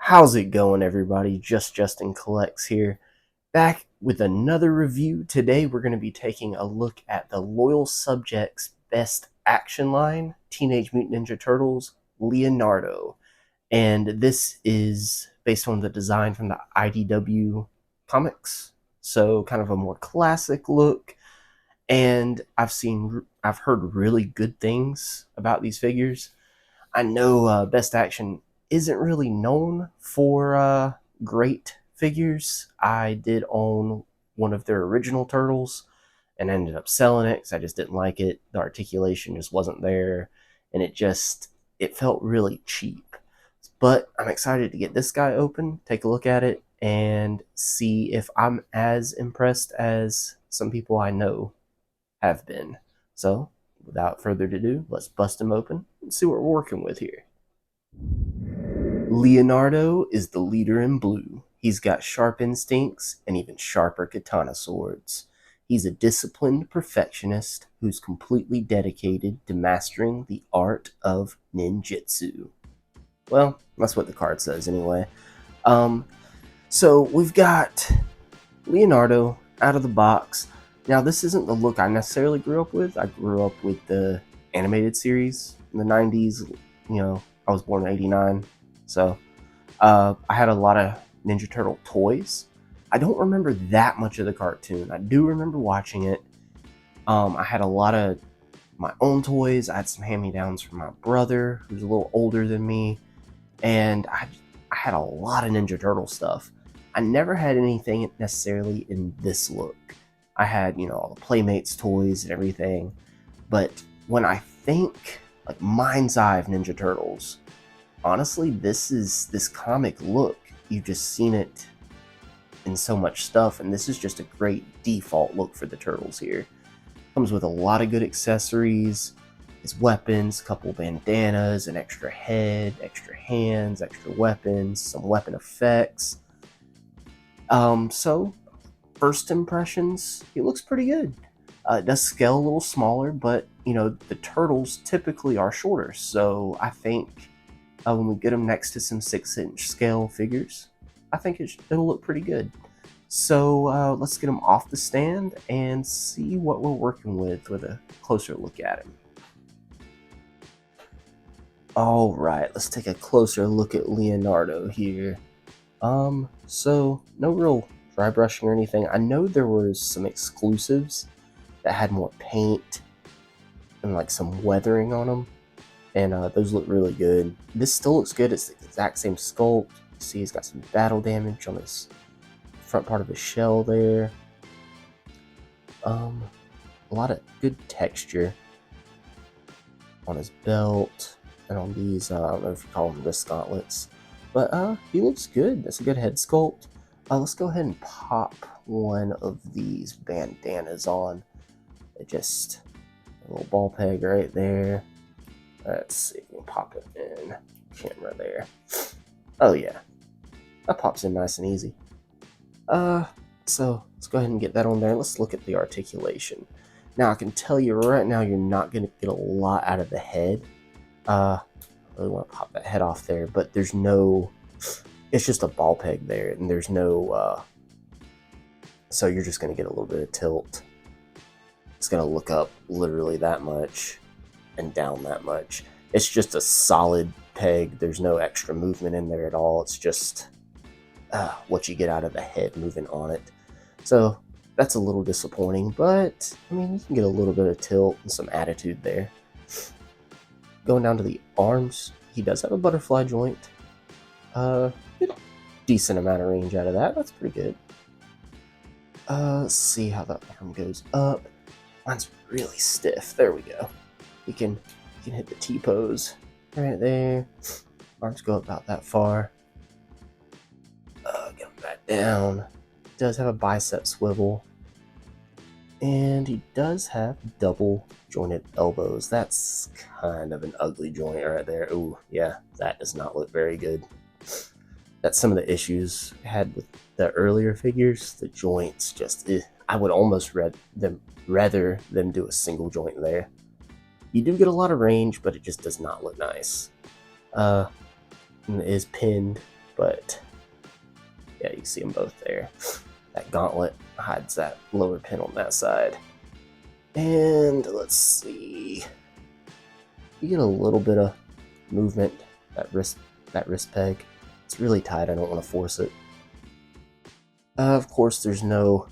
How's it going, everybody? Justin Collects here, back with another review. Today we're going to be taking a look at the Loyal Subjects Best Action line, Teenage Mutant Ninja Turtles, Leonardo. And this is based on the design from the IDW comics, so kind of a more classic look. And I've heard really good things about these figures. I know Best Action isn't really known for great figures. I did own one of their original Turtles and ended up selling it because I just didn't like it. The articulation just wasn't there, and it felt really cheap. But I'm excited to get this guy open, take a look at it, and see if I'm as impressed as some people I know have been. So, without further ado, let's bust him open and see what we're working with here. Leonardo is the leader in blue. He's got sharp instincts and even sharper katana swords. He's a disciplined perfectionist who's completely dedicated to mastering the art of ninjutsu. Well, that's what the card says anyway. So we've got Leonardo out of the box. Now, this isn't the look I necessarily grew up with. I grew up with the animated series in the 90s. You know, I was born in 89. So I had a lot of Ninja Turtle toys. I don't remember that much of the cartoon. I do remember watching it. I had a lot of my own toys. I had some hand-me-downs from my brother, who's a little older than me. And I had a lot of Ninja Turtle stuff. I never had anything necessarily in this look. I had, all the Playmates toys and everything. But when I think, like, mind's eye of Ninja Turtles, honestly, this comic look. You've just seen it in so much stuff, and this is just a great default look for the Turtles here. Comes with a lot of good accessories, his weapons, a couple bandanas, an extra head, extra hands, extra weapons, some weapon effects. So first impressions, he looks pretty good. It does scale a little smaller, but the Turtles typically are shorter, so I think when we get them next to some 6-inch scale figures, I think it'll look pretty good. So let's get them off the stand and see what we're working with a closer look at him. All right, let's take a closer look at Leonardo here. So no real dry brushing or anything. I know there was some exclusives that had more paint and like some weathering on them, and those look really good. This still looks good. It's the exact same sculpt. See, he's got some battle damage on his front part of his shell there. A lot of good texture on his belt and on these, I don't know if you call them wrist gauntlets, but he looks good. That's a good head sculpt. Let's go ahead and pop one of these bandanas on. Just a little ball peg right there. Let's see if we can pop it in camera there. Oh yeah, that pops in nice and easy. So let's go ahead and get that on there. Let's look at the articulation. Now I can tell you right now, you're not gonna get a lot out of the head. I really want to pop that head off there, but there's no. It's just a ball peg there, and there's no. So you're just gonna get a little bit of tilt. It's gonna look up literally that much and down that much. It's just a solid peg. There's no extra movement in there at all. It's just what you get out of the head moving on it. So that's a little disappointing, but I mean, you can get a little bit of tilt and some attitude there. Going down to the arms, he does have a butterfly joint. Decent amount of range out of that. That's pretty good. Let's see how that arm goes up. Mine's really stiff. There we go. You can hit the T-pose right there. Arms go about that far. Get him back down. Does have a bicep swivel. And he does have double jointed elbows. That's kind of an ugly joint right there. Ooh, yeah, that does not look very good. That's some of the issues I had with the earlier figures. The joints just, I would almost rather them do a single joint there. You do get a lot of range, but it just does not look nice. And it is pinned but yeah, you can see them both there. That gauntlet hides that lower pin on that side. And let's see. You get a little bit of movement, that wrist peg. It's really tight, I don't want to force it. Of course, there's no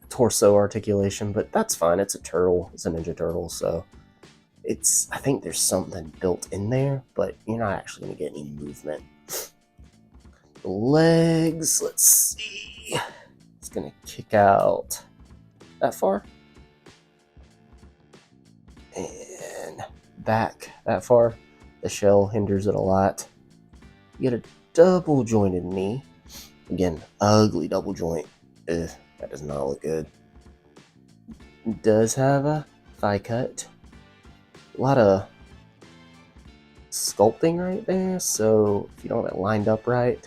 torso articulation, but that's fine. It's a turtle, it's a Ninja Turtle, so I think there's something built in there, but you're not actually going to get any movement. The legs, let's see. It's going to kick out that far. And back that far. The shell hinders it a lot. You get a double jointed knee. Again, ugly double joint. Ugh, that does not look good. It does have a thigh cut. A lot of sculpting right there, so if you don't have it lined up right,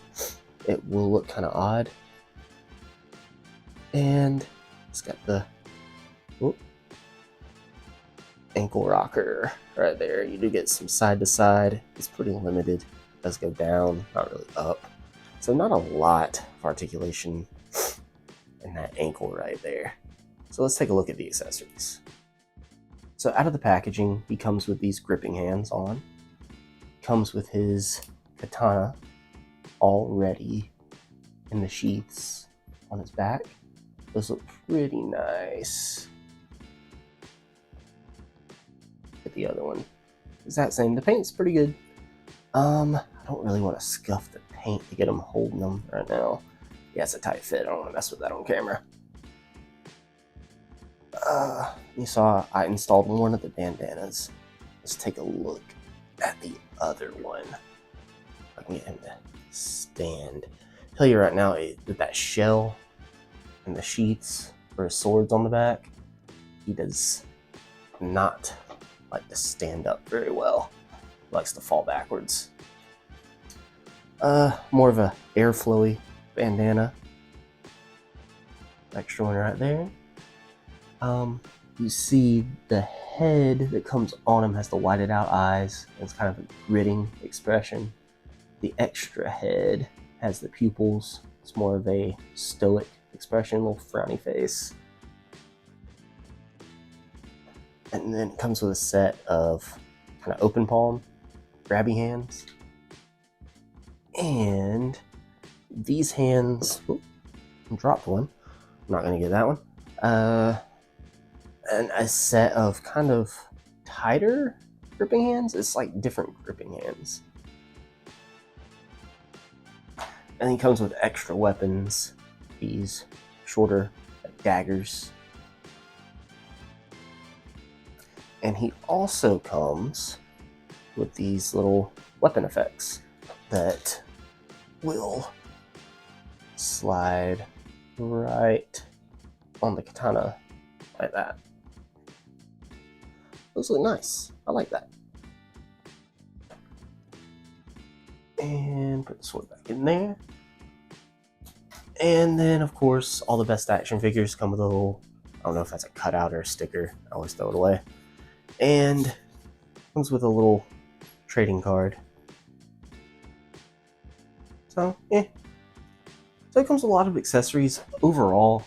it will look kind of odd. And it's got the ankle rocker right there. You do get some side to side. It's pretty limited. It does go down, not really up. So not a lot of articulation in that ankle right there. So let's take a look at the accessories. So out of the packaging, he comes with these gripping hands on. Comes with his katana already in the sheaths on his back. Those look pretty nice. Get the other one. Exact same. The paint's pretty good. I don't really want to scuff the paint to get him holding them right now. Yeah, it's a tight fit. I don't want to mess with that on camera. You saw I installed one of the bandanas. Let's take a look at the other one. I can get him to stand. I'll tell you right now, with that shell and the sheaths for his swords on the back, he does not like to stand up very well. He likes to fall backwards. More of a airflowy bandana. Extra one right there. You see the head that comes on him has the whited out eyes. It's kind of a gritting expression. The extra head has the pupils. It's more of a stoic expression, a little frowny face. And then it comes with a set of kind of open palm, grabby hands. And these hands, I dropped one. I'm not going to get that one. And a set of kind of tighter gripping hands. It's like different gripping hands. And he comes with extra weapons. These shorter daggers. And he also comes with these little weapon effects that will slide right on the katana like that. Those look nice. I like that. And put the sword back in there. And then, of course, all the best action figures come with a little, I don't know if that's a cutout or a sticker. I always throw it away. And comes with a little trading card. So, yeah. So it comes with a lot of accessories. Overall,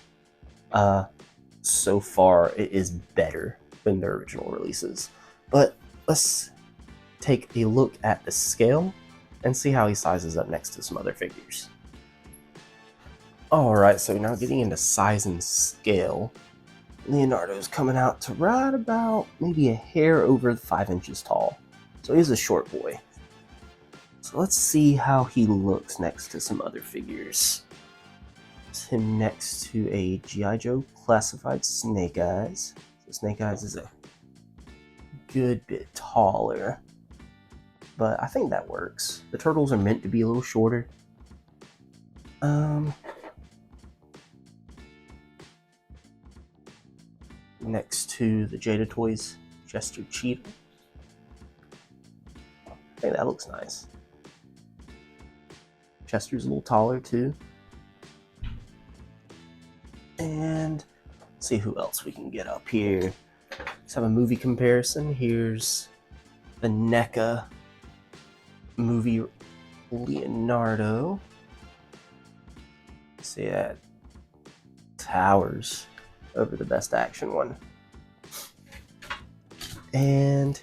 so far, it is better than the original releases. But let's take a look at the scale and see how he sizes up next to some other figures. Alright, so now getting into size and scale, Leonardo is coming out to right about maybe a hair over 5 inches tall. So he's a short boy. So let's see how he looks next to some other figures. It's him next to a G.I. Joe classified Snake Eyes. So Snake Eyes is a good bit taller, but I think that works. The turtles are meant to be a little shorter. Next to the Jada Toys Jester Cheetah. I think that looks nice. Chester's a little taller too. And let's see who else we can get up here. Let's have a movie comparison. Here's the NECA movie Leonardo. See that towers over the Best Action one. And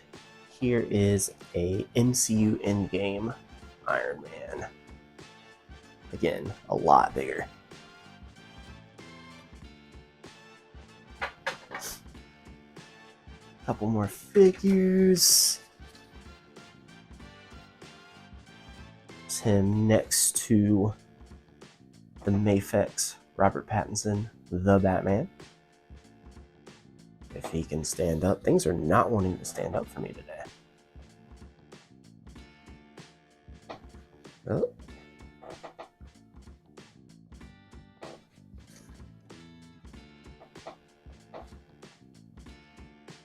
here is a MCU Endgame Iron Man. Again, a lot bigger. Couple more figures. It's him next to the Mafex Robert Pattinson, the Batman. If he can stand up. Things are not wanting to stand up for me today. Oh.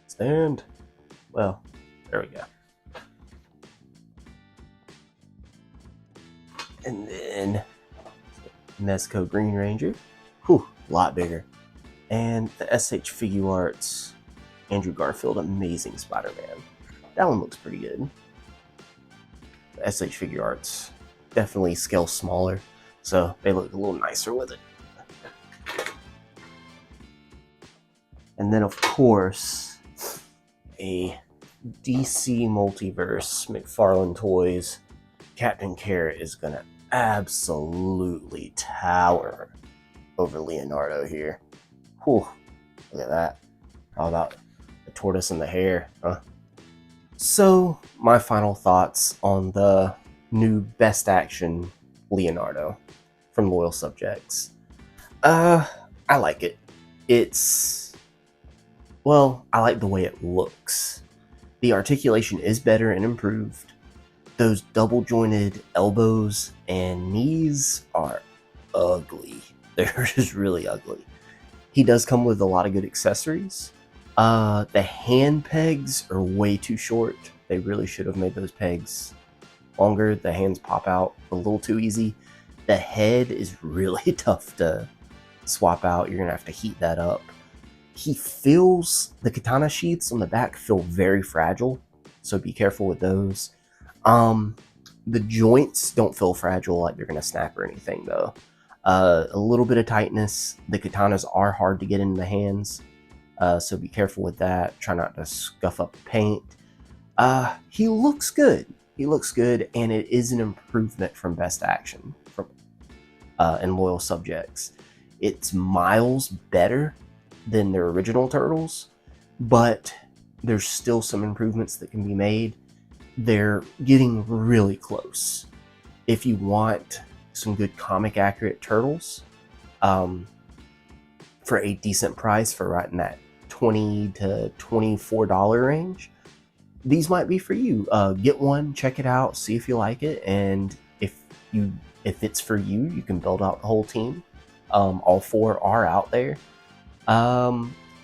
Stand. Well, there we go. And then Mezco Green Ranger. Whew, a lot bigger. And the SH Figure Arts Andrew Garfield Amazing Spider-Man. That one looks pretty good. The SH Figure Arts definitely scale smaller, so they look a little nicer with it. And then of course, a DC Multiverse McFarlane Toys Captain Carrot is gonna absolutely tower over Leonardo here. Whew, look at that. All about the tortoise and the hare, huh? So, my final thoughts on the new Best Action Leonardo from Loyal Subjects. I like it. I like the way it looks. The articulation is better and improved. Those double jointed elbows and knees are ugly. They're just really ugly. He does come with a lot of good accessories. The hand pegs are way too short. They really should have made those pegs longer. The hands pop out a little too easy. The head is really tough to swap out. You're gonna have to heat that up. The katana sheaths on the back feel very fragile, so be careful with those. The joints don't feel fragile, like they're gonna snap or anything though. A little bit of tightness. The katanas are hard to get in the hands, so be careful with that. Try not to scuff up the paint. He looks good. He looks good, and it is an improvement from Best Action and Loyal Subjects. It's miles better than their original Turtles, but there's still some improvements that can be made. They're getting really close. If you want some good comic accurate Turtles for a decent price, for right in that $20 to $24 range, these might be for you. Get one, check it out, see if you like it, and if it's for you, you can build out the whole team. All four are out there.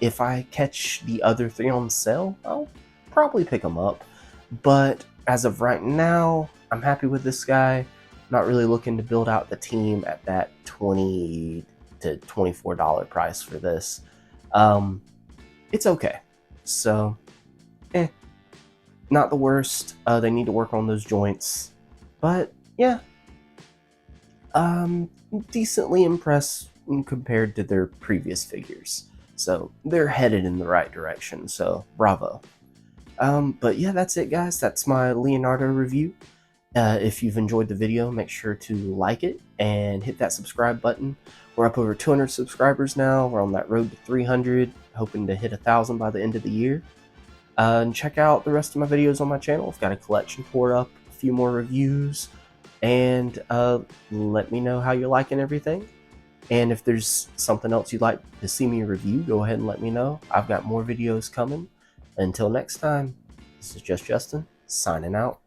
If I catch the other three on sale, I'll probably pick them up. But as of right now, I'm happy with this guy. Not really looking to build out the team at that $20 to $24 price for this. It's okay. So, not the worst. They need to work on those joints. But, yeah. Decently impressed compared to their previous figures. So, they're headed in the right direction. So, bravo. But yeah, that's it, guys. That's my Leonardo review. If you've enjoyed the video, make sure to like it and hit that subscribe button. We're up over 200 subscribers now. We're on that road to 300, hoping to hit 1,000 by the end of the year. And check out the rest of my videos on my channel. I've got a collection poured up, a few more reviews, and let me know how you're liking everything. And if there's something else you'd like to see me review, go ahead and let me know. I've got more videos coming. Until next time, this is Just Justin, signing out.